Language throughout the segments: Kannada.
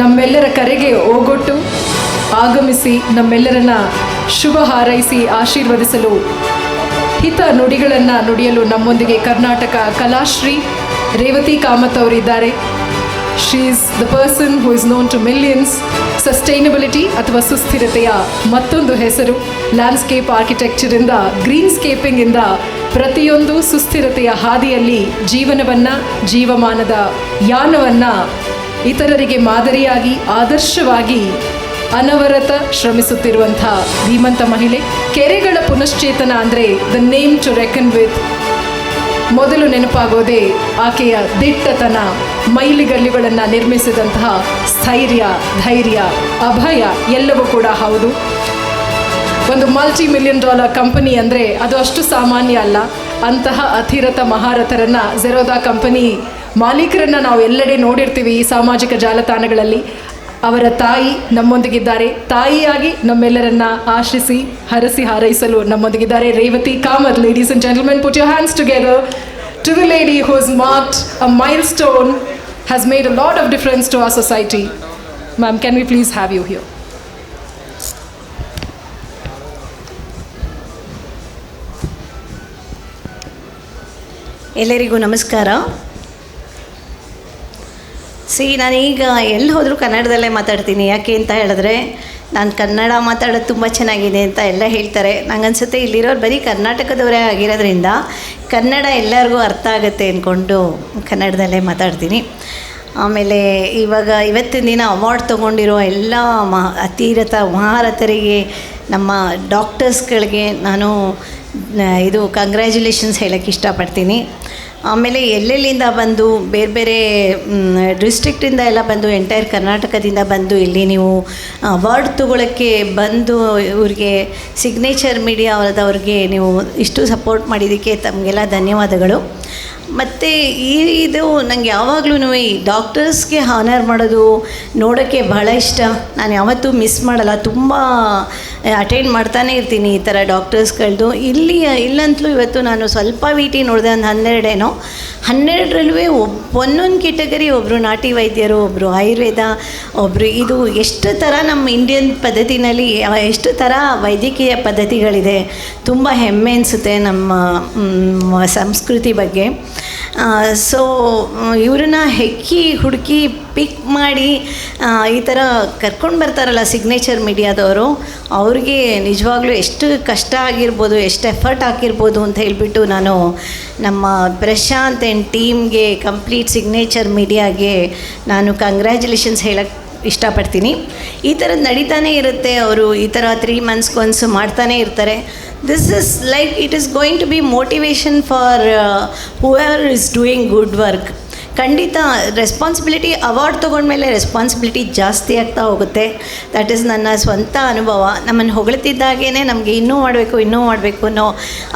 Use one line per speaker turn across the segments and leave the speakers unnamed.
ನಮ್ಮೆಲ್ಲರ ಕರೆಗೆ ಓಗೊಟ್ಟು ಆಗಮಿಸಿ ನಮ್ಮೆಲ್ಲರನ್ನ ಶುಭ ಹಾರೈಸಿ ಆಶೀರ್ವದಿಸಲು ಹಿತ ನುಡಿಗಳನ್ನು ನುಡಿಯಲು ನಮ್ಮೊಂದಿಗೆ ಕರ್ನಾಟಕ ಕಲಾಶ್ರೀ ರೇವತಿ ಕಾಮತ್ ಅವರಿದ್ದಾರೆ. She is the person who is known to millions. Sustainability ಅಥವಾ ಸುಸ್ಥಿರತೆಯ ಮತ್ತೊಂದು ಹೆಸರು. ಲ್ಯಾಂಡ್ಸ್ಕೇಪ್ ಆರ್ಕಿಟೆಕ್ಚರಿಂದ ಗ್ರೀನ್ಸ್ಕೇಪಿಂಗಿಂದ ಪ್ರತಿಯೊಂದು ಸುಸ್ಥಿರತೆಯ ಹಾದಿಯಲ್ಲಿ ಜೀವಮಾನದ ಯಾನವನ್ನು ಇತರರಿಗೆ ಮಾದರಿಯಾಗಿ ಆದರ್ಶವಾಗಿ ಅನವರತ ಶ್ರಮಿಸುತ್ತಿರುವಂಥ ಧೀಮಂತ ಮಹಿಳೆ. ಕೆರೆಗಳ ಪುನಶ್ಚೇತನ ಅಂದರೆ the name to reckon with. ಮೊದಲು ನೆನಪಾಗೋದೇ ಆಕೆಯ ದಿಟ್ಟತನ, ಮೈಲಿಗಲ್ಲುಗಳನ್ನು ನಿರ್ಮಿಸಿದಂತಹ ಸ್ಥೈರ್ಯ, ಧೈರ್ಯ, ಅಭಯ ಎಲ್ಲವೂ ಕೂಡ ಹೌದು. ಒಂದು $multi-million ಕಂಪನಿ ಅಂದರೆ ಅದು ಅಷ್ಟು ಸಾಮಾನ್ಯ ಅಲ್ಲ. ಅಂತಹ ಅತಿರಥ ಮಹಾರಥರನ್ನು ಝೆರೋದಾ ಕಂಪನಿ ಮಾಲೀಕರನ್ನು ನಾವು ಎಲ್ಲೆಡೆ ನೋಡಿರ್ತೀವಿ ಈ ಸಾಮಾಜಿಕ ಜಾಲತಾಣಗಳಲ್ಲಿ. ಅವರ ತಾಯಿ ನಮ್ಮೊಂದಿಗಿದ್ದಾರೆ. ತಾಯಿಯಾಗಿ ನಮ್ಮೆಲ್ಲರನ್ನ ಆಶಿಸಿ ಹರಸಿ ಹಾರೈಸಲು ನಮ್ಮೊಂದಿಗಿದ್ದಾರೆ Revathi Kamath. Ladies and gentlemen, put your hands together to the lady who has marked a milestone, has made a lot of difference to our society. Ma'am, can we please have you here?
ಎಲ್ಲರಿಗೂ ನಮಸ್ಕಾರ. ನಾನೀಗ ಎಲ್ಲಿ ಹೋದರೂ ಕನ್ನಡದಲ್ಲೇ ಮಾತಾಡ್ತೀನಿ. ಯಾಕೆ ಅಂತ ಹೇಳಿದ್ರೆ ನಾನು ಕನ್ನಡ ಮಾತಾಡೋದು ತುಂಬ ಚೆನ್ನಾಗಿದೆ ಅಂತ ಎಲ್ಲ ಹೇಳ್ತಾರೆ. ನಂಗನ್ಸುತ್ತೆ ಇಲ್ಲಿರೋರು ಬರೀ ಕರ್ನಾಟಕದವರೇ ಆಗಿರೋದ್ರಿಂದ ಕನ್ನಡ ಎಲ್ಲರಿಗೂ ಅರ್ಥ ಆಗುತ್ತೆ ಅಂದ್ಕೊಂಡು ಕನ್ನಡದಲ್ಲೇ ಮಾತಾಡ್ತೀನಿ. ಆಮೇಲೆ ಇವತ್ತಿನ ದಿನ ಅವಾರ್ಡ್ ತೊಗೊಂಡಿರೋ ಎಲ್ಲ ಅತಿರಥ ಮಹಾರಥರಿಗೆ, ನಮ್ಮ ಡಾಕ್ಟರ್ಸ್ಗಳಿಗೆ ನಾನು ಕಂಗ್ರ್ಯಾಚುಲೇಷನ್ಸ್ ಹೇಳೋಕ್ಕೆ ಇಷ್ಟಪಡ್ತೀನಿ. ಆಮೇಲೆ ಎಲ್ಲೆಲ್ಲಿಂದ ಬಂದು ಬೇರೆ ಬೇರೆ ಡಿಸ್ಟ್ರಿಕ್ಟಿಂದ ಎಲ್ಲ ಬಂದು ಎಂಟೈರ್ ಕರ್ನಾಟಕದಿಂದ ಬಂದು ಇಲ್ಲಿ ನೀವು ಅವಾರ್ಡ್ ತೊಗೊಳಕ್ಕೆ ಬಂದು ಇವ್ರಿಗೆ ಸಿಗ್ನೇಚರ್ ಮೀಡಿಯಾದವ್ರಿಗೆ ನೀವು ಇಷ್ಟು ಸಪೋರ್ಟ್ ಮಾಡಿದ್ದಕ್ಕೆ ತಮಗೆಲ್ಲ ಧನ್ಯವಾದಗಳು. ಮತ್ತು ಇದು ನನಗೆ ಯಾವಾಗಲೂ ಈ ಡಾಕ್ಟರ್ಸ್ಗೆ ಹಾನರ್ ಮಾಡೋದು ನೋಡೋಕ್ಕೆ ಬಹಳ ಇಷ್ಟ. ನಾನು ಯಾವತ್ತೂ ಮಿಸ್ ಮಾಡಲ್ಲ. ತುಂಬ ಅಟೆಂಡ್ ಮಾಡ್ತಾನೆ ಇರ್ತೀನಿ ಈ ಥರ ಡಾಕ್ಟರ್ಸ್ಗಳದ್ದು. ಇಲ್ಲಂತಲೂ ಇವತ್ತು ನಾನು ಸ್ವಲ್ಪ ಟಿ ನೋಡಿದೆ, ಒಂದು 12ರಲ್ಲೂ ಒಂದೊಂದು ಕೆಟಗರಿ, ಒಬ್ಬರು ನಾಟಿ ವೈದ್ಯರು, ಒಬ್ಬರು ಆಯುರ್ವೇದ, ಒಬ್ಬರು ಇದು ಎಷ್ಟು ಥರ ನಮ್ಮ ಇಂಡಿಯನ್ ಪದ್ಧತಿನಲ್ಲಿ ಎಷ್ಟು ಥರ ವೈದ್ಯಕೀಯ ಪದ್ಧತಿಗಳಿದೆ. ತುಂಬ ಹೆಮ್ಮೆ ಅನಿಸುತ್ತೆ ನಮ್ಮ ಸಂಸ್ಕೃತಿ ಬಗ್ಗೆ. ಸೊ ಇವ್ರನ್ನ ಹುಡುಕಿ ಪಿಕ್ ಮಾಡಿ ಈ ಥರ ಕರ್ಕೊಂಡು ಬರ್ತಾರಲ್ಲ ಸಿಗ್ನೇಚರ್ ಮೀಡಿಯಾದವರು, ಅವ್ರಿಗೆ ನಿಜವಾಗ್ಲೂ ಎಷ್ಟು ಕಷ್ಟ ಆಗಿರ್ಬೋದು, ಎಷ್ಟು ಎಫರ್ಟ್ ಹಾಕಿರ್ಬೋದು ಅಂತ ಹೇಳಿಬಿಟ್ಟು ನಾನು ನಮ್ಮ ಪ್ರಶಾಂತ್ ಆ್ಯಂಡ್ ಟೀಮ್ಗೆ, ಕಂಪ್ಲೀಟ್ ಸಿಗ್ನೇಚರ್ ಮೀಡಿಯಾಗೆ ನಾನು ಕಂಗ್ರ್ಯಾಚುಲೇಷನ್ಸ್ ಹೇಳಕ್ಕೆ ಇಷ್ಟಪಡ್ತೀನಿ. ಈ ಥರದ್ದು ನಡೀತಾನೆ ಇರುತ್ತೆ. ಅವರು ಈ ಥರ 3 monthsಗೊಂದು ಮಾಡ್ತಾನೆ ಇರ್ತಾರೆ. This is like it is going to be motivation for whoever is doing good work. ಖಂಡಿತ ರೆಸ್ಪಾನ್ಸಿಬಿಲಿಟಿ, ಅವಾರ್ಡ್ ತೊಗೊಂಡ್ಮೇಲೆ ರೆಸ್ಪಾನ್ಸಿಬಿಲಿಟಿ ಜಾಸ್ತಿ ಆಗ್ತಾ ಹೋಗುತ್ತೆ. ದ್ಯಾಟ್ ಈಸ್ ನನ್ನ ಸ್ವಂತ ಅನುಭವ. ನಮ್ಮನ್ನು ಹೊಗಳ್ತಿದ್ದಾಗೇ ನಮಗೆ ಇನ್ನೂ ಮಾಡಬೇಕು ಅನ್ನೋ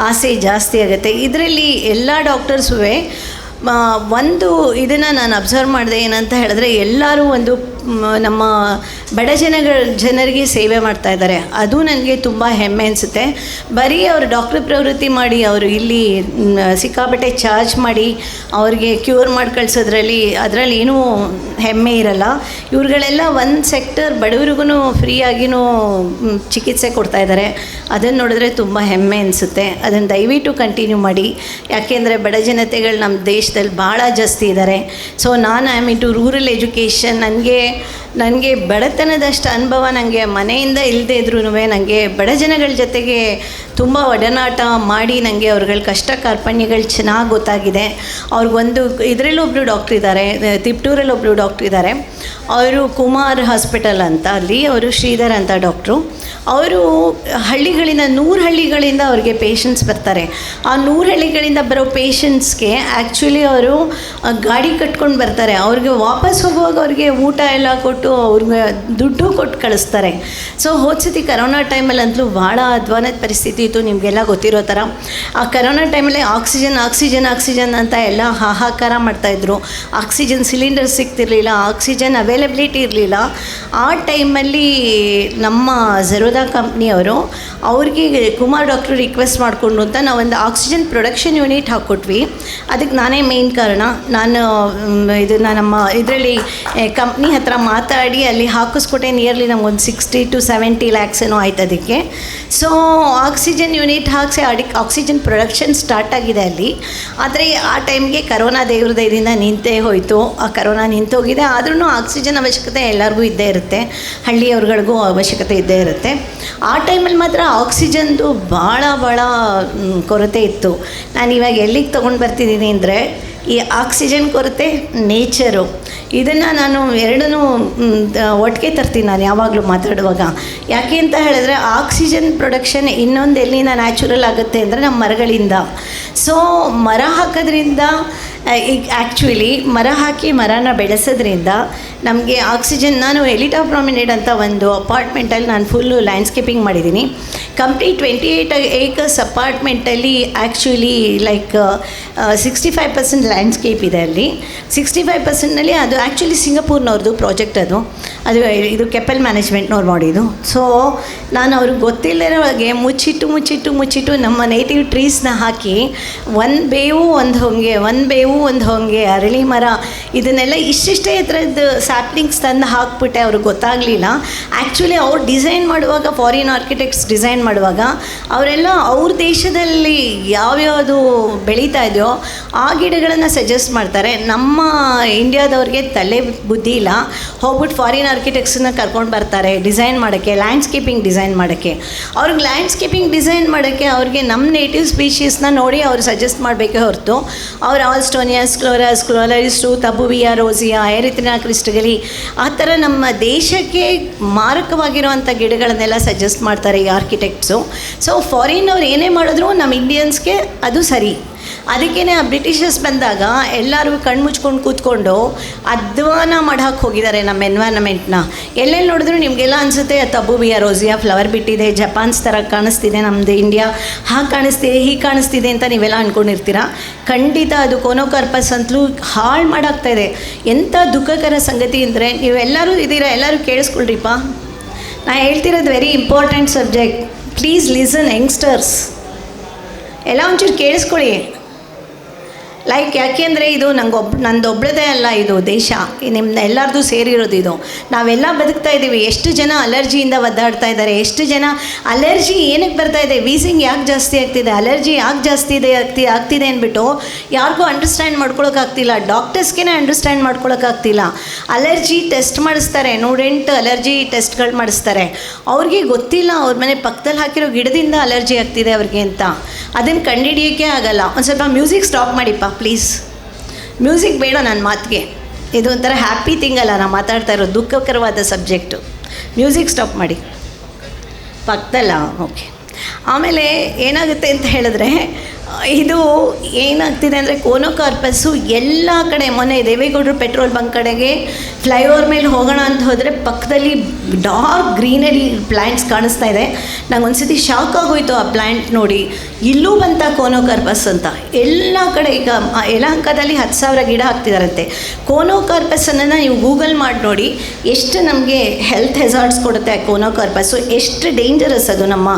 ಆಸೆ ಜಾಸ್ತಿ ಆಗುತ್ತೆ. ಇದರಲ್ಲಿ ಎಲ್ಲ ಡಾಕ್ಟರ್ಸೂ ಒಂದು ಇದನ್ನು ನಾನು ಅಬ್ಸರ್ವ್ ಮಾಡಿದೆ. ಏನಂತ ಹೇಳಿದ್ರೆ ಎಲ್ಲರೂ ಒಂದು ನಮ್ಮ ಬಡ ಜನರಿಗೆ ಸೇವೆ ಮಾಡ್ತಾ ಇದ್ದಾರೆ. ಅದು ನನಗೆ ತುಂಬ ಹೆಮ್ಮೆ ಅನಿಸುತ್ತೆ. ಬರೀ ಅವರು ಡಾಕ್ಟ್ರ್ ಪ್ರವೃತ್ತಿ ಮಾಡಿ ಅವರು ಇಲ್ಲಿ ಸಿಕ್ಕಾಪಟ್ಟೆ ಚಾರ್ಜ್ ಮಾಡಿ ಅವ್ರಿಗೆ ಕ್ಯೂರ್ ಮಾಡಿ ಕಳಿಸೋದ್ರಲ್ಲಿ ಏನೂ ಹೆಮ್ಮೆ ಇರಲ್ಲ. ಇವ್ರುಗಳೆಲ್ಲ ಒಂದು ಸೆಕ್ಟರ್ ಬಡವ್ರಿಗೂ ಫ್ರೀಯಾಗಿಯೂ ಚಿಕಿತ್ಸೆ ಕೊಡ್ತಾ ಇದ್ದಾರೆ. ಅದನ್ನು ನೋಡಿದ್ರೆ ತುಂಬ ಹೆಮ್ಮೆ ಅನಿಸುತ್ತೆ. ಅದನ್ನು ದಯವಿಟ್ಟು ಕಂಟಿನ್ಯೂ ಮಾಡಿ. ಯಾಕೆಂದರೆ ಬಡ ಜನತೆಗಳು ನಮ್ಮ ದೇಶದಲ್ಲಿ ಭಾಳ ಜಾಸ್ತಿ ಇದ್ದಾರೆ. So I am into rural education. ನನಗೆ ಬಡತನದಷ್ಟು ಅನುಭವ ನನಗೆ ಮನೆಯಿಂದ ಇಲ್ಲದೆ ಇದ್ರೂ ನನಗೆ ಬಡ ಜನಗಳ ಜೊತೆಗೆ ತುಂಬ ಒಡನಾಟ ಮಾಡಿ ನನಗೆ ಅವ್ರಗಳ ಕಷ್ಟ ಕಾರ್ಪಣ್ಯಗಳು ಚೆನ್ನಾಗಿ ಗೊತ್ತಾಗಿದೆ. ಅವ್ರಿಗೊಂದು ಇದರಲ್ಲೊಬ್ಬರು ಡಾಕ್ಟ್ರ್ ಇದ್ದಾರೆ, ತಿಪ್ಟೂರಲ್ಲಿ ಒಬ್ಬರು ಡಾಕ್ಟ್ರ್ ಇದ್ದಾರೆ. ಅವರು ಕುಮಾರ್ ಹಾಸ್ಪಿಟಲ್ ಅಂತ, ಅಲ್ಲಿ ಅವರು ಶ್ರೀಧರ್ ಅಂತ ಡಾಕ್ಟ್ರು. ಅವರು ಹಳ್ಳಿಗಳಿಂದ 100 ಹಳ್ಳಿಗಳಿಂದ ಅವ್ರಿಗೆ ಪೇಷಂಟ್ಸ್ ಬರ್ತಾರೆ. ಆ 100 ಹಳ್ಳಿಗಳಿಂದ ಬರೋ ಪೇಷಂಟ್ಸ್ಗೆ ಆ್ಯಕ್ಚುಲಿ ಅವರು ಗಾಡಿ ಕಟ್ಕೊಂಡು ಬರ್ತಾರೆ. ಅವ್ರಿಗೆ ವಾಪಸ್ ಹೋಗುವಾಗ ಅವ್ರಿಗೆ ಊಟ ಎಲ್ಲ ಕೊಟ್ಟು ಅವ್ರಿಗೆ ದುಡ್ಡು ಕೊಟ್ಟು ಕಳಿಸ್ತಾರೆ. ಸೊ ಹೋದ್ಸತಿ ಕರೋನಾ ಟೈಮಲ್ಲಂತಲೂ ಭಾಳ ಅಧ್ವಾನದ ಪರಿಸ್ಥಿತಿ ಇತ್ತು, ನಿಮಗೆಲ್ಲ ಗೊತ್ತಿರೋ ಥರ. ಆ ಕರೋನಾ ಟೈಮಲ್ಲಿ ಆಕ್ಸಿಜನ್ ಅಂತ ಎಲ್ಲ ಹಾಹಾಕಾರ ಮಾಡ್ತಾಯಿದ್ರು. ಆಕ್ಸಿಜನ್ ಸಿಲಿಂಡರ್ ಸಿಗ್ತಿರಲಿಲ್ಲ, ಆಕ್ಸಿಜನ್ ಅವೈಲಬಿಲಿಟಿ ಇರಲಿಲ್ಲ. ಆ ಟೈಮಲ್ಲಿ ನಮ್ಮ ಝೆರೋದಾ ಸೋದಾ ಕಂಪ್ನಿಯವರು, ಅವ್ರಿಗೆ ಕುಮಾರ್ ಡಾಕ್ಟ್ರು ರಿಕ್ವೆಸ್ಟ್ ಮಾಡಿಕೊಂಡು ಅಂತ ನಾವೊಂದು ಆಕ್ಸಿಜನ್ ಪ್ರೊಡಕ್ಷನ್ ಯೂನಿಟ್ ಹಾಕ್ಕೊಟ್ವಿ. ಅದಕ್ಕೆ ನಾನೇ ಮೇನ್ ಕಾರಣ. ನಾನು ಇದನ್ನು ನಮ್ಮ ಇದರಲ್ಲಿ ಕಂಪ್ನಿ ಹತ್ರ ಮಾತಾಡಿ ಅಲ್ಲಿ ಹಾಕಿಸ್ಕೊಟ್ಟೆ. ನಿಯರ್ಲಿ ನಮಗೊಂದು 60 to 70 lakhs ಏನೋ ಆಯ್ತು ಅದಕ್ಕೆ. ಸೊ ಆಕ್ಸಿಜನ್ ಯೂನಿಟ್ ಹಾಕಿಸಿ ಆಕ್ಸಿಜನ್ ಪ್ರೊಡಕ್ಷನ್ ಸ್ಟಾರ್ಟ್ ಆಗಿದೆ ಅಲ್ಲಿ. ಆದರೆ ಆ ಟೈಮ್ಗೆ ಕರೋನಾ ದೇವ್ರ ದಯದಿಂದ ನಿಂತೇ ಹೋಯಿತು. ಆ ಕರೋನಾ ನಿಂತೋಗಿದೆ. ಆದ್ರೂ ಆಕ್ಸಿಜನ್ ಅವಶ್ಯಕತೆ ಎಲ್ಲರಿಗೂ ಇದ್ದೇ ಇರುತ್ತೆ, ಹಳ್ಳಿಯವ್ರುಗಳಿಗೂ ಅವಶ್ಯಕತೆ ಇದ್ದೇ ಇರುತ್ತೆ. ಆ ಟೈಮಲ್ಲಿ ಮಾತ್ರ ಆಕ್ಸಿಜನ್ದು ಭಾಳ ಕೊರತೆ ಇತ್ತು. ನಾನು ಇವಾಗ ಎಲ್ಲಿಗೆ ತೊಗೊಂಡು ಬರ್ತಿದ್ದೀನಿ ಅಂದರೆ, ಈ ಆಕ್ಸಿಜನ್ ಕೊರತೆ, ನೇಚರು, ಇದನ್ನು ನಾನು ಎರಡನ್ನೂ ಒಟ್ಟಿಗೆ ತರ್ತೀನಿ ನಾನು ಯಾವಾಗಲೂ ಮಾತಾಡುವಾಗ. ಯಾಕೆ ಅಂತ ಹೇಳಿದ್ರೆ ಆಕ್ಸಿಜನ್ ಪ್ರೊಡಕ್ಷನ್ ಇನ್ನೊಂದು ಎಲ್ಲಿಂದ ನ್ಯಾಚುರಲ್ ಆಗುತ್ತೆ ಅಂದರೆ ನಮ್ಮ ಮರಗಳಿಂದ. ಸೊ ಮರ ಹಾಕೋದ್ರಿಂದ, ಈಗ ಆ್ಯಕ್ಚುಲಿ ಮರ ಹಾಕಿ ಮರನ ಬೆಳೆಸೋದ್ರಿಂದ ನಮಗೆ ಆಕ್ಸಿಜನ್. ನಾನು ಎಲಿಟಾ ಪ್ರಾಮಿನೇಡ್ ಅಂತ ಒಂದು ಅಪಾರ್ಟ್ಮೆಂಟಲ್ಲಿ ನಾನು ಫುಲ್ಲು ಲ್ಯಾಂಡ್ಸ್ಕೇಪಿಂಗ್ ಮಾಡಿದ್ದೀನಿ. ಕಂಪ್ಲೀಟ್ 28 acres ಅಪಾರ್ಟ್ಮೆಂಟಲ್ಲಿ ಆ್ಯಕ್ಚುಲಿ ಲೈಕ್ 65% ಲ್ಯಾಂಡ್ಸ್ಕೇಪ್ ಇದೆ ಅಲ್ಲಿ. 65%ನಲ್ಲಿ ಅದು ಆ್ಯಕ್ಚುಲಿ ಸಿಂಗಪೂರ್ನವ್ರದ್ದು ಪ್ರಾಜೆಕ್ಟ್ ಅದು ಇದು ಕೆಪಲ್ ಮ್ಯಾನೇಜ್ಮೆಂಟ್ನವ್ರು ಮಾಡಿದ್ದು. ಸೊ ನಾನು ಅವ್ರಿಗೆ ಗೊತ್ತಿಲ್ಲದಿರೋ ಹಾಗೆ ಮುಚ್ಚಿಟ್ಟು ನಮ್ಮ ನೇಟಿವ್ ಟ್ರೀಸ್ನ ಹಾಕಿ ಒಂದು ಬೇವು ಒಂದು ಹೊಂಗೆ ಅರಳಿ ಮರ ಇದನ್ನೆಲ್ಲ ಇಷ್ಟಿಷ್ಟೇ ಥರದ್ದು ಸ್ಯಾಪ್ಲಿಂಗ್ಸ್ ತಂದು ಹಾಕ್ಬಿಟ್ಟೆ. ಅವ್ರಿಗೆ ಗೊತ್ತಾಗಲಿಲ್ಲ. ಆ್ಯಕ್ಚುಲಿ ಅವ್ರು ಡಿಸೈನ್ ಮಾಡುವಾಗ, ಫಾರಿನ್ ಆರ್ಕಿಟೆಕ್ಟ್ಸ್ ಡಿಸೈನ್ ಮಾಡುವಾಗ ಅವರೆಲ್ಲ ಅವ್ರ ದೇಶದಲ್ಲಿ ಯಾವ್ಯಾವುದು ಬೆಳೀತಾ ಇದೆಯೋ ಆ ಗಿಡಗಳನ್ನು ಸಜೆಸ್ಟ್ ಮಾಡ್ತಾರೆ. ನಮ್ಮ ಇಂಡಿಯಾದವ್ರಿಗೆ ತಲೆ ಬುದ್ಧಿ ಇಲ್ಲ. ಹೋಗ್ಬಿಟ್ಟು ಫಾರಿನ್ ಆರ್ಕಿಟೆಕ್ಟ್ಸನ್ನ ಕರ್ಕೊಂಡು ಬರ್ತಾರೆ ಡಿಸೈನ್ ಮಾಡೋಕ್ಕೆ, ಲ್ಯಾಂಡ್ಸ್ಕೇಪಿಂಗ್ ಡಿಸೈನ್ ಮಾಡೋಕ್ಕೆ. ಅವ್ರಿಗೆ ಲ್ಯಾಂಡ್ಸ್ಕೇಪಿಂಗ್ ಡಿಸೈನ್ ಮಾಡೋಕ್ಕೆ ಅವ್ರಿಗೆ ನಮ್ಮ ನೇಟಿವ್ ಸ್ಪೀಷೀಸ್ನ ನೋಡಿ ಅವ್ರು ಸಜೆಸ್ಟ್ ಮಾಡಬೇಕೇ ಹೊರತು ಅವ್ರು ಆಲ್ಸ್ಟೋನಿಯಾ, ಸ್ಕ್ಲೋಲರಿಸ್ಟು, ತಬುವಿಯಾ, ರೋಸಿಯಾ, ಏರಿಥ್ರಿನಾ ಕ್ರಿಸ್ಟಗಲಿ ಆ ಥರ ನಮ್ಮ ದೇಶಕ್ಕೆ ಮಾರಕವಾಗಿರುವಂಥ ಗಿಡಗಳನ್ನೆಲ್ಲ ಸಜೆಸ್ಟ್ ಮಾಡ್ತಾರೆ ಈ ಆರ್ಕಿಟೆಕ್ಟ್ಸು. ಸೊ ಫಾರಿನ್ನವ್ರು ಏನೇ ಮಾಡಿದ್ರು ನಮ್ಮ ಇಂಡಿಯನ್ಸ್ಗೆ ಅದು ಸರಿ. ಅದಕ್ಕೇ ಆ ಬ್ರಿಟಿಷರ್ಸ್ ಬಂದಾಗ ಎಲ್ಲರೂ ಕಣ್ಣು ಮುಚ್ಕೊಂಡು ಕೂತ್ಕೊಂಡು ಅಧ್ವಾನ ಮಾಡಕ್ಕೆ ಹೋಗಿದ್ದಾರೆ ನಮ್ಮ ಎನ್ವೈರ್ನಮೆಂಟ್ನ. ಎಲ್ಲೆಲ್ಲಿ ನೋಡಿದ್ರು ನಿಮಗೆಲ್ಲ ಅನಿಸುತ್ತೆ ತಬುವಿಯಾ, ರೋಸಿಯಾ ಫ್ಲವರ್ ಬಿಟ್ಟಿದೆ, ಜಪಾನ್ಸ್ ಥರ ಕಾಣಿಸ್ತಿದೆ, ನಮ್ಮದು ಇಂಡಿಯಾ ಹಾಗೆ ಕಾಣಿಸ್ತಿದೆ, ಹೀಗೆ ಕಾಣಿಸ್ತಿದೆ ಅಂತ ನೀವೆಲ್ಲ ಅಂದ್ಕೊಂಡಿರ್ತೀರ. ಖಂಡಿತ ಅದು ಕೋನೋಕಾರ್ಪಸ್ ಅಂತಲೂ ಹಾಳು ಮಾಡಾಗ್ತಾಯಿದೆ. ಎಂಥ ದುಃಖಕರ ಸಂಗತಿ ಅಂದರೆ, ನೀವೆಲ್ಲರೂ ಇದ್ದೀರಾ, ಎಲ್ಲರೂ ಕೇಳಿಸ್ಕೊಳ್ರಿಪ್ಪ. ನಾನು ಹೇಳ್ತಿರೋದು very important subject. Please listen youngsters, ಎಲ್ಲ ಒಂಚೂರು ಕೇಳಿಸ್ಕೊಳ್ಳಿ. ಲೈಕ್ ಯಾಕೆಂದರೆ ಇದು ನಂದೊಬ್ಬಳದೇ ಅಲ್ಲ, ಇದು ದೇಶ ನಿಮ್ಮ ಎಲ್ಲರದು ಸೇರಿರೋದು. ಇದು ನಾವೆಲ್ಲ ಬದುಕ್ತಾ ಇದ್ದೀವಿ. ಎಷ್ಟು ಜನ ಅಲರ್ಜಿಯಿಂದ ಒದ್ದಾಡ್ತಾ ಇದ್ದಾರೆ, ಎಷ್ಟು ಜನ ಅಲರ್ಜಿ ಏನಕ್ಕೆ ಬರ್ತಾ ಇದೆ, ವೀಸಿಂಗ್ ಯಾಕೆ ಜಾಸ್ತಿ ಆಗ್ತಿದೆ, ಅಲರ್ಜಿ ಯಾಕೆ ಜಾಸ್ತಿ ಆಗ್ತಿದೆ ಅಂದ್ಬಿಟ್ಟು ಯಾರಿಗೂ ಅಂಡರ್ಸ್ಟ್ಯಾಂಡ್ ಮಾಡ್ಕೊಳಕ್ಕಾಗ್ತಿಲ್ಲ. ಡಾಕ್ಟರ್ಸ್ಗೆ ಅಂಡರ್ಸ್ಟ್ಯಾಂಡ್ ಮಾಡ್ಕೊಳಕ್ಕಾಗ್ತಿಲ್ಲ. ಅಲರ್ಜಿ ಟೆಸ್ಟ್ ಮಾಡಿಸ್ತಾರೆ, 108 ಅಲರ್ಜಿ ಟೆಸ್ಟ್ಗಳು ಮಾಡಿಸ್ತಾರೆ. ಅವ್ರಿಗೆ ಗೊತ್ತಿಲ್ಲ ಅವ್ರ ಮನೆ ಪಕ್ಕದಲ್ಲಿ ಹಾಕಿರೋ ಗಿಡದಿಂದ ಅಲರ್ಜಿ ಆಗ್ತಿದೆ ಅವ್ರಿಗೆ ಅಂತ. ಅದನ್ನು ಕಂಡುಹಿಡಿಯೋಕ್ಕೆ ಆಗಲ್ಲ. ಒಂದು ಸ್ವಲ್ಪ ಮ್ಯೂಸಿಕ್ ಸ್ಟಾಪ್ ಮಾಡಿಪ್ಪ ಪ್ಲೀಸ್. ಮ್ಯೂಸಿಕ್ ಬೇಡ ನನ್ನ ಮಾತಿಗೆ. ಇದು ಒಂಥರ ಹ್ಯಾಪಿ ಥಿಂಗ್ ಅಲ್ಲ, ನಾನು ಮಾತಾಡ್ತಾ ಇರೋದು ದುಃಖಕರವಾದ ಸಬ್ಜೆಕ್ಟು. ಮ್ಯೂಸಿಕ್ ಸ್ಟಾಪ್ ಮಾಡಿ ಪಕ್ಕದಲ್ಲ. ಓಕೆ. ಆಮೇಲೆ ಏನಾಗುತ್ತೆ ಅಂತ ಹೇಳಿದ್ರೆ, ಇದು ಏನಾಗ್ತಿದೆ ಅಂದರೆ ಕೋನೋಕಾರ್ಪಸ್ಸು ಎಲ್ಲ ಕಡೆ. ಮೊನ್ನೆ ದೇವೇಗೌಡರು ಪೆಟ್ರೋಲ್ ಬಂಕ್ ಕಡೆಗೆ ಫ್ಲೈಓವರ್ ಮೇಲೆ ಹೋಗೋಣ ಅಂತ ಹೋದರೆ ಪಕ್ಕದಲ್ಲಿ ಡಾರ್ಕ್ ಗ್ರೀನರಿ ಪ್ಲ್ಯಾಂಟ್ಸ್ ಕಾಣಿಸ್ತಾ ಇದೆ. ನಂಗೊಂದ್ಸತಿ ಶಾಕ್ ಆಗೋಯ್ತು ಆ ಪ್ಲ್ಯಾಂಟ್ ನೋಡಿ. ಇಲ್ಲೂ ಬಂತ ಕೋನೋಕಾರ್ಪಸ್ ಅಂತ. ಎಲ್ಲ ಕಡೆ ಈಗ ಯಲಹಂಕದಲ್ಲಿ 10,000 ಗಿಡ ಹಾಕ್ತಿದಾರಂತೆ. ಕೋನೋಕಾರ್ಪಸ್ಸನ್ನು ನೀವು ಗೂಗಲ್ ಮಾಡಿ ನೋಡಿ, ಎಷ್ಟು ನಮಗೆ ಹೆಲ್ತ್ ಹೆಜಾರ್ಡ್ಸ್ ಕೊಡುತ್ತೆ ಆ ಕೋನೋಕಾರ್ಪಸ್ಸು, ಎಷ್ಟು ಡೇಂಜರಸ್ ಅದು ನಮ್ಮ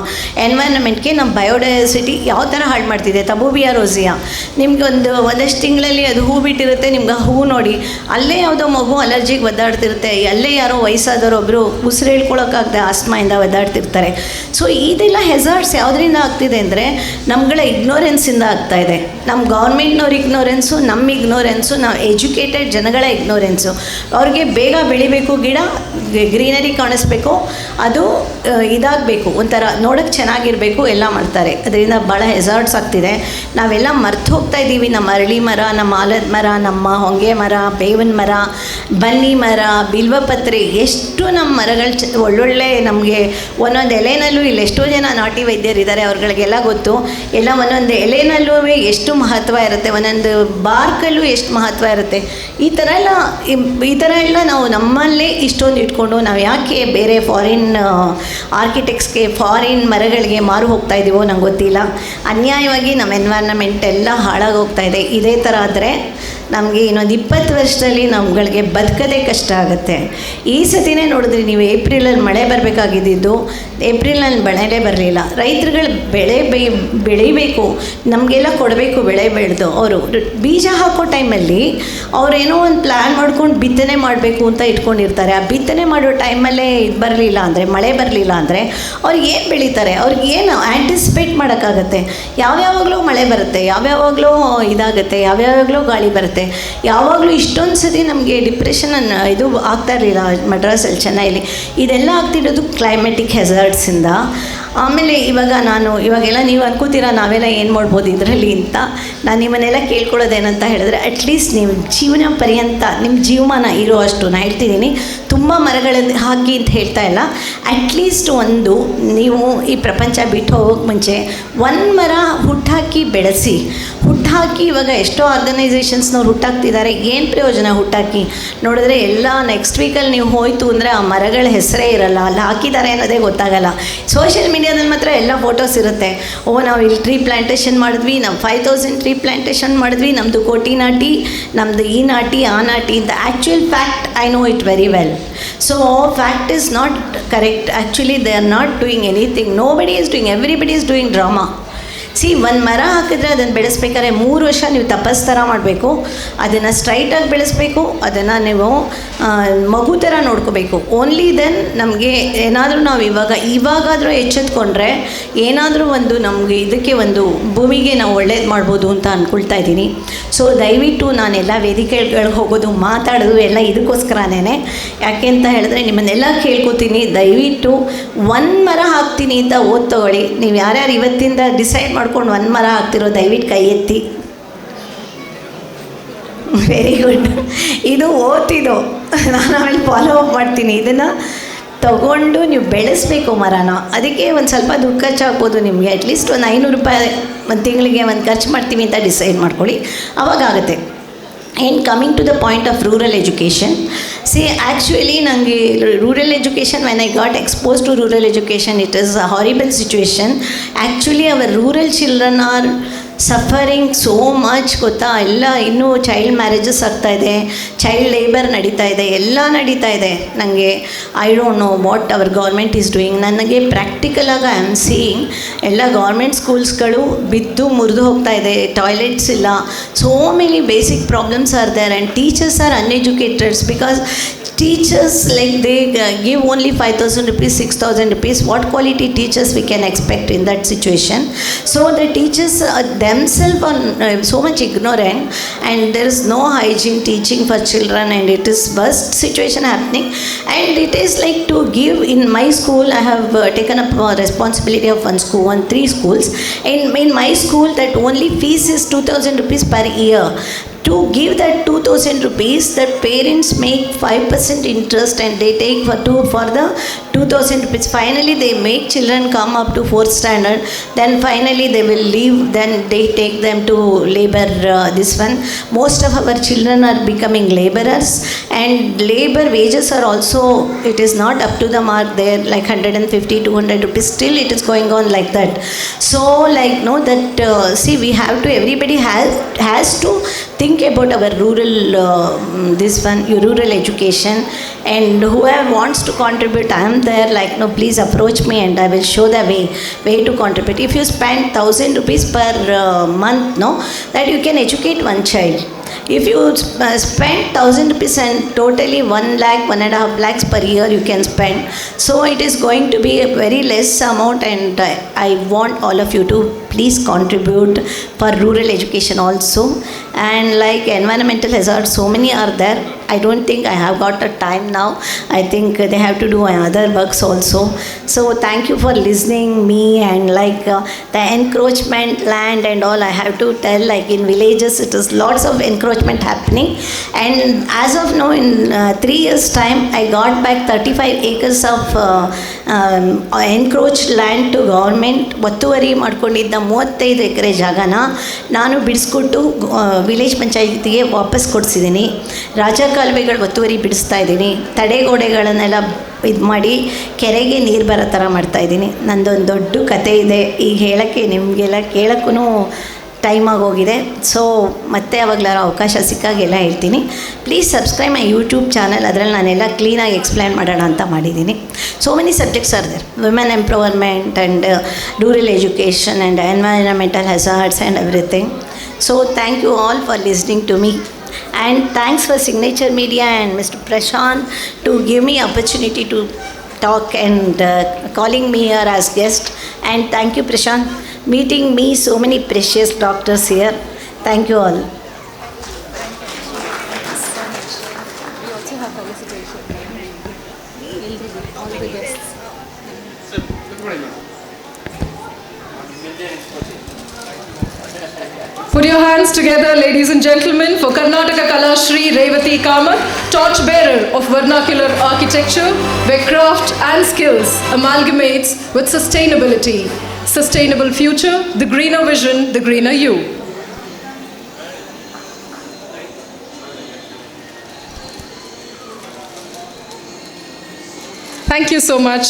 ಎನ್ವೈರ್ನಮೆಂಟ್ಗೆ, ನಮ್ಮ ಬಯೋಡೈವರ್ಸಿಟಿ ಯಾವ ಥರ ಹಾಳು ಮಾಡ್ತಿದೆ. ತಬೂಬಿಯಾ ರೋಸಿಯಾ ನಿಮ್ಗೆ ಒಂದಷ್ಟು ತಿಂಗಳಲ್ಲಿ ಅದು ಹೂ ಬಿಟ್ಟಿರುತ್ತೆ. ನಿಮ್ಗೆ ಹೂ ನೋಡಿ ಅಲ್ಲೇ ಯಾವುದೋ ಮಗು ಅಲರ್ಜಿಗೆ ಒದ್ದಾಡ್ತಿರುತ್ತೆ, ಅಲ್ಲೇ ಯಾರೋ ವಯಸ್ಸಾದವರೊಬ್ಬರು ಉಸಿರು ಹೇಳ್ಕೊಳಕ್ಕಾಗದೆ ಆಸ್ಮಾಯಿಂದ ಒದ್ದಾಡ್ತಿರ್ತಾರೆ. ಸೊ ಇದೆಲ್ಲ ಹೆಜಾರ್ಡ್ಸ್ ಯಾವುದರಿಂದ ಆಗ್ತಿದೆ ಅಂದರೆ ನಮ್ಗಳ ಇಗ್ನೋರೆನ್ಸಿಂದ ಆಗ್ತಾಯಿದೆ. ನಮ್ಮ ಗೌರ್ಮೆಂಟ್ನವ್ರ ಇಗ್ನೋರೆನ್ಸು, ನಮ್ಮ ಇಗ್ನೋರೆನ್ಸು, ನಾವು ಎಜುಕೇಟೆಡ್ ಜನಗಳ ಇಗ್ನೋರೆನ್ಸು. ಅವ್ರಿಗೆ ಬೇಗ ಬೆಳಿಬೇಕು, ಗಿಡ ಗ್ರೀನರಿ ಕಾಣಿಸ್ಬೇಕು, ಅದು ಇದಾಗಬೇಕು, ಒಂಥರ ನೋಡೋಕ್ಕೆ ಚೆನ್ನಾಗಿರಬೇಕು, ಎಲ್ಲ ಮಾಡ್ತಾರೆ. ಅದರಿಂದ ಭಾಳ ಹೆಜಾರ್ಡ್ಸ್ ಆಗ್ತಿದೆ. ನಾವೆಲ್ಲ ಮರ್ತು ಹೋಗ್ತಾ ಇದ್ದೀವಿ. ನಮ್ಮ ಅರಳಿ ಮರ, ನಮ್ಮ ಆಲದ ಮರ, ನಮ್ಮ ಹೊಂಗೆ ಮರ, ಬೇವಿನ ಮರ, ಬನ್ನಿ ಮರ, ಬಿಲ್ವಪತ್ರೆ, ಎಷ್ಟು ನಮ್ಮ ಮರಗಳು ಒಳ್ಳೊಳ್ಳೆ ನಮಗೆ ಒಂದೊಂದು ಎಲೆನಲ್ಲೂ ಇಲ್ಲಿ ಎಷ್ಟೋ ಜನ ನಾಟಿ ವೈದ್ಯರಿದ್ದಾರೆ, ಅವ್ರುಗಳಿಗೆಲ್ಲ ಗೊತ್ತು. ಎಲ್ಲ ಒಂದೊಂದು ಎಲೆನಲ್ಲೂ ಎಷ್ಟು ಮಹತ್ವ ಇರುತ್ತೆ, ಒಂದೊಂದು ಬಾರ್ಕಲ್ಲೂ ಎಷ್ಟು ಮಹತ್ವ ಇರುತ್ತೆ. ಈ ಥರ ಎಲ್ಲ ನಾವು ನಮ್ಮಲ್ಲೇ ಇಷ್ಟೊಂದು ಇಟ್ಕೊಂಡು ನಾವು ಯಾಕೆ ಬೇರೆ ಫಾರಿನ್ ಆರ್ಕಿಟೆಕ್ಟ್ಸ್ಗೆ, ಫಾರಿನ್ ಮರಗಳಿಗೆ ಮಾರು ಹೋಗ್ತಾ ಇದ್ದೀವೋ ನಂಗೆ ಗೊತ್ತಿಲ್ಲ. ಅನ್ಯಾಯವಾಗಿ ನಮ್ಮ ಎನ್ವೈರ್ನಮೆಂಟ್ ಎಲ್ಲ ಹಾಳಾಗಿ ಹೋಗ್ತಾ ಇದೆ. ಇದೇ ಥರ ಆದರೆ ನಮಗೆ ಇನ್ನೊಂದು 20 ವರ್ಷದಲ್ಲಿ ನಮ್ಗಳಿಗೆ ಬದುಕೋದೇ ಕಷ್ಟ ಆಗುತ್ತೆ. ಈ ಸತಿನೇ ನೋಡಿದ್ರಿ ನೀವು, ಏಪ್ರಿಲಲ್ಲಿ ಮಳೆ ಬರಬೇಕಾಗಿದ್ದು ಏಪ್ರಿಲ್ನಲ್ಲಿ ಮಳೆನೇ ಬರಲಿಲ್ಲ. ರೈತರುಗಳು ಬೆಳಿಬೇಕು, ನಮಗೆಲ್ಲ ಕೊಡಬೇಕು, ಬೆಳೆ ಬೆಳೆದು ಅವರು ಬೀಜ ಹಾಕೋ ಟೈಮಲ್ಲಿ ಅವರೇನೋ ಒಂದು ಪ್ಲ್ಯಾನ್ ಮಾಡ್ಕೊಂಡು ಬಿತ್ತನೆ ಮಾಡಬೇಕು ಅಂತ ಇಟ್ಕೊಂಡಿರ್ತಾರೆ. ಆ ಬಿತ್ತನೆ ಮಾಡೋ ಟೈಮಲ್ಲೇ ಇದು ಬರಲಿಲ್ಲ ಅಂದರೆ, ಮಳೆ ಬರಲಿಲ್ಲ ಅಂದರೆ ಅವ್ರಿಗೆ ಏನು ಬೆಳೀತಾರೆ? ಅವ್ರಿಗೆ ಏನು ಆ್ಯಂಟಿಸಿಪೇಟ್ ಮಾಡೋಕ್ಕಾಗತ್ತೆ? ಯಾವ್ಯಾವಾಗಲೂ ಮಳೆ ಬರುತ್ತೆ, ಯಾವ್ಯಾವಾಗಲೂ ಇದಾಗುತ್ತೆ, ಯಾವ್ಯಾವಾಗಲೂ ಗಾಳಿ ಬರುತ್ತೆ. ಯಾವಾಗಲೂ ಇಷ್ಟೊಂದು ಸತಿ ನಮಗೆ ಡಿಪ್ರೆಷನ್ ಇದು ಆಗ್ತಾ ಇರಲಿಲ್ಲ ಮಡ್ರಾಸಲ್ಲಿ, ಚೆನ್ನೈಲಿ. ಇದೆಲ್ಲ ಆಗ್ತಿರೋದು ಕ್ಲೈಮೆಟಿಕ್ ಹೆಸರ್ಡ್ಸಿಂದ. ಆಮೇಲೆ ಇವಾಗೆಲ್ಲ ನೀವು ಅನ್ಕೋತೀರಾ ನಾವೆಲ್ಲ ಏನು ಮಾಡ್ಬೋದು ಇದರಲ್ಲಿ ಅಂತ. ನಾನು ನಿಮ್ಮನ್ನೆಲ್ಲ ಕೇಳ್ಕೊಳ್ಳೋದೇನಂತ ಹೇಳಿದ್ರೆ, ಅಟ್ಲೀಸ್ಟ್ ನೀವು ಜೀವನ ಪರ್ಯಂತ ನಿಮ್ಮ ಜೀವಮಾನ ಇರೋ ಅಷ್ಟು, ನಾನು ಹೇಳ್ತಿದ್ದೀನಿ ತುಂಬ ಮರಗಳನ್ನು ಹಾಕಿ ಅಂತ ಹೇಳ್ತಾ ಇಲ್ಲ, ಅಟ್ಲೀಸ್ಟ್ ಒಂದು ನೀವು ಈ ಪ್ರಪಂಚ ಬಿಟ್ಟು ಹೋಗೋಕ್ಕೆ ಮುಂಚೆ ಒಂದು ಮರ ಹುಟ್ಟಾಕಿ ಬೆಳೆಸಿ. ಹುಟ್ಟಾಕಿ ಇವಾಗ ಎಷ್ಟೋ ಆರ್ಗನೈಸೇಷನ್ಸ್ನವ್ರು ಹುಟ್ಟಾಕ್ತಿದ್ದಾರೆ. ಏನು ಪ್ರಯೋಜನ ಹುಟ್ಟಾಕಿ? ನೋಡಿದ್ರೆ ಎಲ್ಲ ನೆಕ್ಸ್ಟ್ ವೀಕಲ್ಲಿ ನೀವು ಹೋಯ್ತು ಅಂದರೆ ಆ ಮರಗಳ ಹೆಸರೇ ಇರಲ್ಲ, ಅಲ್ಲಿ ಹಾಕಿದ್ದಾರೆ ಅನ್ನೋದೇ ಗೊತ್ತಾಗಲ್ಲ. ಸೋಷಿಯಲ್ ಮೀಡಿಯಾದಲ್ಲಿ ಮಾತ್ರ ಎಲ್ಲ ಫೋಟೋಸ್ ಇರುತ್ತೆ. ನಾವು ಇಲ್ಲಿ ಟ್ರೀ ಪ್ಲ್ಯಾಂಟೇಷನ್ ಮಾಡಿದ್ವಿ, ನಾವು 5000 ಟ್ರೀ ಪ್ಲ್ಯಾಂಟೇಷನ್ ಮಾಡಿದ್ವಿ, ನಮ್ಮದು ಕೋಟಿ ನಾಟಿ, ನಮ್ಮದು ಈ ನಾಟಿ ಆ ನಾಟಿ ಅಂತ. Actual fact I know it very well. So fact is not correct. Actually they are not doing anything. Nobody is doing, everybody is doing drama. ಒಂದು ಮರ ಹಾಕಿದ್ರೆ ಅದನ್ನು ಬೆಳೆಸ್ಬೇಕಾದ್ರೆ 3 ವರ್ಷ ನೀವು ತಪಸ್ ಥರ ಮಾಡಬೇಕು. ಅದನ್ನು ಸ್ಟ್ರೈಟಾಗಿ ಬೆಳೆಸಬೇಕು, ಅದನ್ನು ನೀವು ಮಗು ಥರ ನೋಡ್ಕೋಬೇಕು. ಓನ್ಲಿ ದೆನ್ ನಮಗೆ ಏನಾದರೂ ನಾವು ಇವಾಗಾದರೂ ಎಚ್ಚೆತ್ಕೊಂಡ್ರೆ ಏನಾದರೂ ಒಂದು ನಮಗೆ ಇದಕ್ಕೆ ಒಂದು ಭೂಮಿಗೆ ನಾವು ಒಳ್ಳೇದು ಮಾಡ್ಬೋದು ಅಂತ ಅಂದ್ಕೊಳ್ತಾ ಇದ್ದೀನಿ. ಸೊ ದಯವಿಟ್ಟು ನಾನೆಲ್ಲ ವೇದಿಕೆಗಳಿಗೆ ಹೋಗೋದು, ಮಾತಾಡೋದು ಎಲ್ಲ ಇದಕ್ಕೋಸ್ಕರನೇ. ಯಾಕೆ ಅಂತ ಹೇಳಿದ್ರೆ ನಿಮ್ಮನ್ನೆಲ್ಲ ಕೇಳ್ಕೊತೀನಿ, ದಯವಿಟ್ಟು 1 ಮರ ಹಾಕ್ತೀನಿ ಅಂತ ಓದ್ ತಗೊಳ್ಳಿ. ನೀವು ಯಾರ್ಯಾರು ಇವತ್ತಿಂದ ಡಿಸೈಡ್ ಮಾಡ್ಕೊಂಡು 1 ಮರ ಹಾಕ್ತಿರೋ ದಯವಿಟ್ಟು ಕೈ ಎತ್ತಿ. Very good. ಇದು ಓದ್ತಿದ್ದು ನಾನು ಆಮೇಲೆ ಫಾಲೋ ಅಪ್ ಮಾಡ್ತೀನಿ. ಇದನ್ನು ತಗೊಂಡು ನೀವು ಬೆಳೆಸಬೇಕು ಮರನ. ಅದಕ್ಕೆ ಒಂದು ಸ್ವಲ್ಪ ದುಡ್ಡು ಖರ್ಚಾಗ್ಬೋದು ನಿಮಗೆ. ಅಟ್ಲೀಸ್ಟ್ ಒಂದು 500 ರೂಪಾಯಿ ಒಂದು ತಿಂಗಳಿಗೆ ಒಂದು ಖರ್ಚು ಮಾಡ್ತೀವಿ ಅಂತ ಡಿಸೈಡ್ ಮಾಡ್ಕೊಳ್ಳಿ, ಅವಾಗುತ್ತೆ. And coming to the point of rural education, actually ನನಗೆ rural education, when I got expose to rural education, it is a horrible situation. Actually our rural children are suffering so much, ಗೊತ್ತಾ? ಎಲ್ಲ ಇನ್ನೂ ಚೈಲ್ಡ್ ಮ್ಯಾರೇಜಸ್ ಆಗ್ತಾಯಿದೆ, ಚೈಲ್ಡ್ ಲೇಬರ್ ನಡೀತಾ ಇದೆ, ಎಲ್ಲ ನಡೀತಾ ಇದೆ. ನನಗೆ I don't know what our government is doing. ನನಗೆ ಪ್ರಾಕ್ಟಿಕಲಾಗಿ ಐ ಆಮ್ ಸೀಯಿಂಗ್ ಎಲ್ಲ ಗೌರ್ಮೆಂಟ್ ಸ್ಕೂಲ್ಸ್ಗಳು ಬಿದ್ದು ಮುರಿದು ಹೋಗ್ತಾ ಇದೆ, ಟಾಯ್ಲೆಟ್ಸ್ ಇಲ್ಲ, so many basic problems are there, and teachers are uneducateds because teachers like they give only 5,000 rupees, 6,000 rupees. What quality teachers we can expect in that situation? So the teachers themselves are so much ignorant, and there is no hygiene teaching for children, and it is worst situation happening. And it is like to give, in my school I have taken up responsibility of 3 schools. In my school that only fees is 2,000 rupees per year. To give that 2,000 rupees, that parents make 5% interest and they take for the 2,000 rupees. Finally, they make children come up to 4th standard. Then finally, they will leave. Then they take them to labor. This one, most of our children are becoming laborers, and labor wages are also. It is not up to the mark. They're like 150, 200 rupees. Still, it is going on like that. So, like no, that see, we have to. Everybody has to think about our rural rural education, and whoever wants to contribute, I am there. Like no, please approach me and I will show the way to contribute. If you spend 1,000 rupees per month, no, that you can educate one child. If you spend 1,000 rupees and totally 1 lakh, 1.5 lakhs per year you can spend. So it is going to be a very less amount, and I want all of you to please contribute for rural education also. And like environmental hazards, so many are there. I don't think I have got the time now. I think they have to do other works also. So thank you for listening me. And like the encroachment land and all, I have to tell, like in villages it is lots of encroachment happening, and as of now in 3 years time I got back 35 acres of encroached land to government. ಒತ್ತುವರಿ ಮಾಡ್ಕೊಂಡಿದ್ದ 35 ಎಕರೆ ಜಾಗನ ನಾನು ಬಿಡಿಸ್ಕೊಟ್ಟು ವಿಲೇಜ್ ಪಂಚಾಯತಿಗೆ ವಾಪಸ್ ಕೊಡಿಸಿದ್ದೀನಿ. ರಾಜಕಾಲುವೆಗಳು ಒತ್ತುವರಿ ಬಿಡಿಸ್ತಾ ಇದ್ದೀನಿ, ತಡೆಗೋಡೆಗಳನ್ನೆಲ್ಲ ಇದು ಮಾಡಿ ಕೆರೆಗೆ ನೀರು ಬರೋ ಥರ ಮಾಡ್ತಾಯಿದ್ದೀನಿ. ನಂದೊಂದು ದೊಡ್ಡ ಕತೆ ಇದೆ, ಈಗ ಹೇಳೋಕ್ಕೆ ನಿಮಗೆಲ್ಲ ಕೇಳೋಕ್ಕೂ ಟೈಮ್ ಆಗೋಗಿದೆ. ಸೊ ಮತ್ತೆ ಯಾವಾಗಲಾರು ಅವಕಾಶ ಸಿಕ್ಕಾಗೆಲ್ಲ ಹೇಳ್ತೀನಿ. Please subscribe my YouTube channel. ಅದರಲ್ಲಿ ನಾನೆಲ್ಲ ಕ್ಲೀನಾಗಿ ಎಕ್ಸ್ಪ್ಲೈನ್ ಮಾಡೋಣ ಅಂತ ಮಾಡಿದ್ದೀನಿ. So many subjects are there, women empowerment and rural education and environmental hazards and everything. So thank you all for listening to me, and thanks for Signature Media and Mr. Prashant to give me opportunity to talk and calling me here as guest. And thank you, Prashant, meeting me so many precious doctors here. Thank you all.
Put your hands together, ladies and gentlemen, for Karnataka Kalashri Revati Kamath, torchbearer of vernacular architecture, where craft and skills amalgamates with sustainability. Sustainable future, the greener vision, the greener you. Thank you so much.